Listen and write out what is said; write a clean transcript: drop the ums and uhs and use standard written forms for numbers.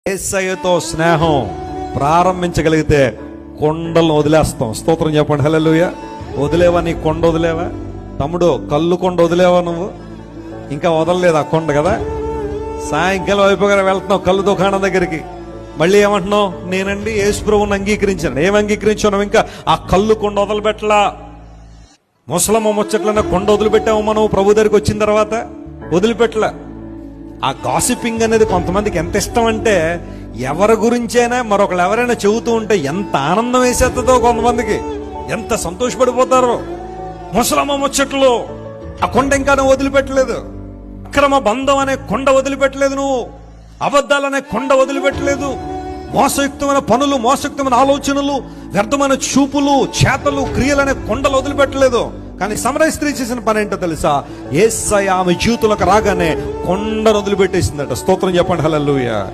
యేసయ్యతో స్నేహం ప్రారంభించగలిగితే కొండలను వదిలేస్తాం. స్తోత్రం చెప్పండి. హల్లెలూయా. వదిలేవా? నీ కొండ వదిలేవా? తమ్ముడు, కళ్ళు కొండ వదిలేవా? నువ్వు ఇంకా వదలలేదు ఆ కొండ కదా. సాయంకాలం అయిపోగానే వెళ్తున్నావు కళ్ళు దుకాణం దగ్గరికి. మళ్ళీ ఏమంటున్నావు? నేనండి యేసు ప్రభువుని అంగీకరించాను. ఏం అంగీకరించావు? ఇంకా ఆ కళ్ళు కొండ వదిలిపెట్టలా. ముసలమ్మ ముచ్చట్లన్నా కొండ వదిలిపెట్టాము మనం ప్రభు దగ్గరికి వచ్చిన తర్వాత. వదిలిపెట్టలా. ఆ గాసిపింగ్ అనేది కొంతమందికి ఎంత ఇష్టం అంటే, ఎవరి గురించైనా మరొకరు ఎవరైనా చెబుతూ ఉంటే ఎంత ఆనందం వేసేస్తుందో కొంతమందికి, ఎంత సంతోషపడిపోతారో. ముసలమ్మ ముచ్చట్లు, ఆ కొండ ఇంకా నువ్వు వదిలిపెట్టలేదు. అక్రమ బంధం అనే కొండ వదిలిపెట్టలేదు నువ్వు. అబద్ధాలనే కొండ వదిలిపెట్టలేదు. మోసయుక్తమైన పనులు, మోసయుక్తమైన ఆలోచనలు, వ్యర్థమైన చూపులు, చేతలు, క్రియలనే కొండలు వదిలిపెట్టలేదు. కానీ సమరయ స్త్రీ చేసిన పని ఏంటో తెలుసా? యేసయ్య ఆమె జీవితంలోకి రాగానే కొండను వదిలిపెట్టేసిందట. స్తోత్రం చెప్పండి. హల్లెలూయా.